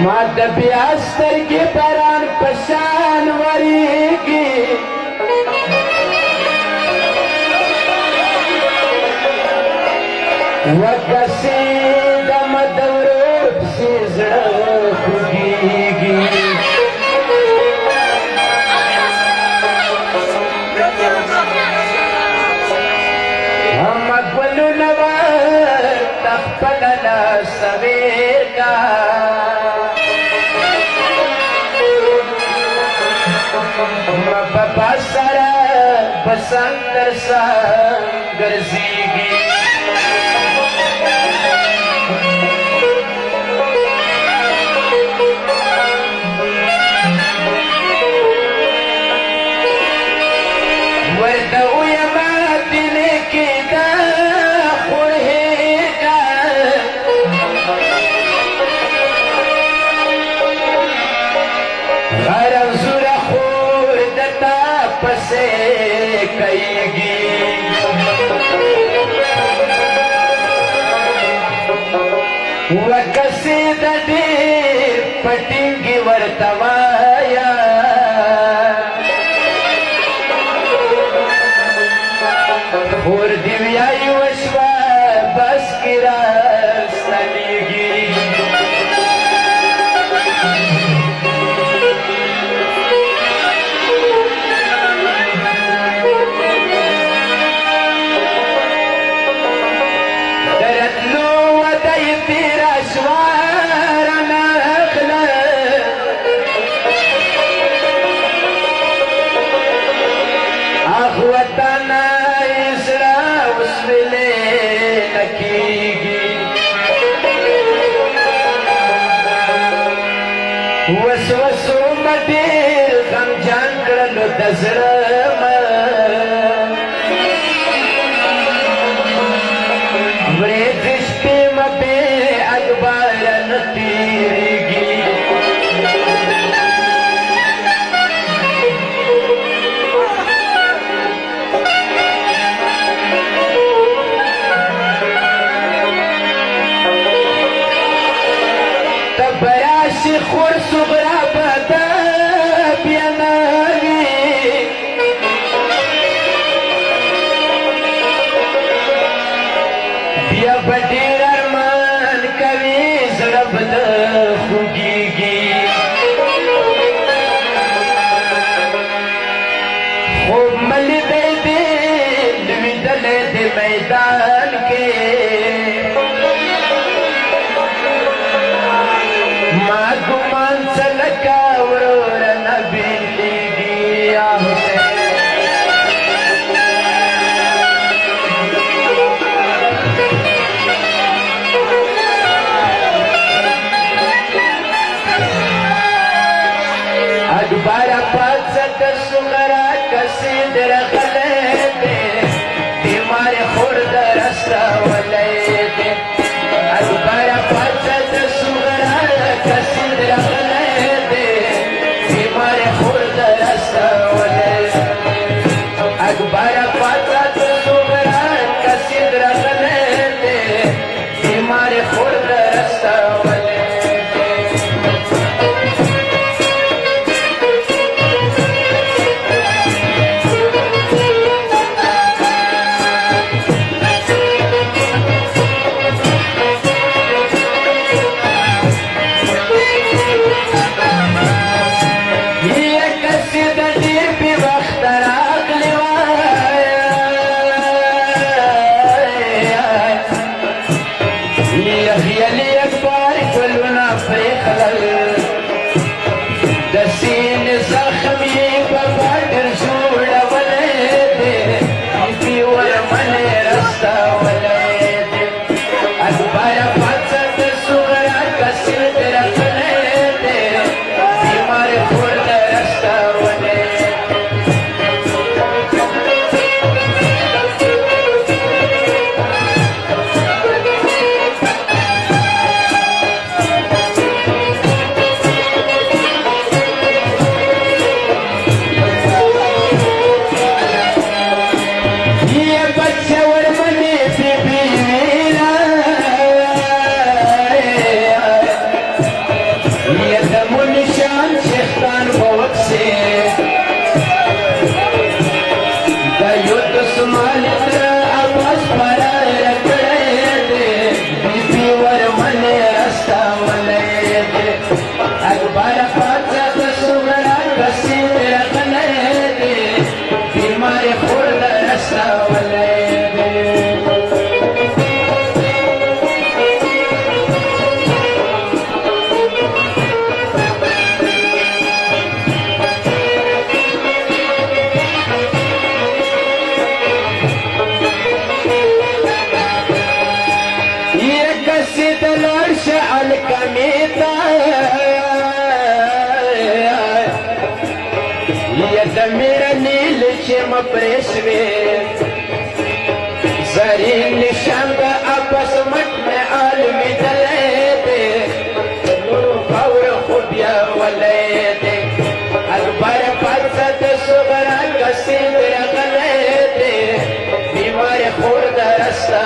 माद बियास्तर के परान पशान वरीगी वकसी दम दौरोट से खुगीगी हम अकबलु नवर तखपलना सवेर का बाबा सारा बसंतर सा गर्जीगी वर्दा उयमा दिल की दा खुरहेगा गरम जुरा पसे कईगी वकसी दे पटिंगी वर्तवाया और दिव्या युष्व बस किरा सलीगी वसवसो मदेर गम जान करलो दजरम वे दृष्टि मबे अखबार नतीरेगी तबराशी खुर सुगरा बदा पियनागी दिया बडीर अरमान कवी जरबद खुगीगी खूब मल दे दे लविदले दे मैदान के गुमान सलका वरोर नबी लिया مپریشوی زرین نشان دا اپس مٹ میں عالمی دلے دے نور فور خوبیا ولے دے اکبر فرصت صغرا کسی در غلے دے بیمار خورد رستا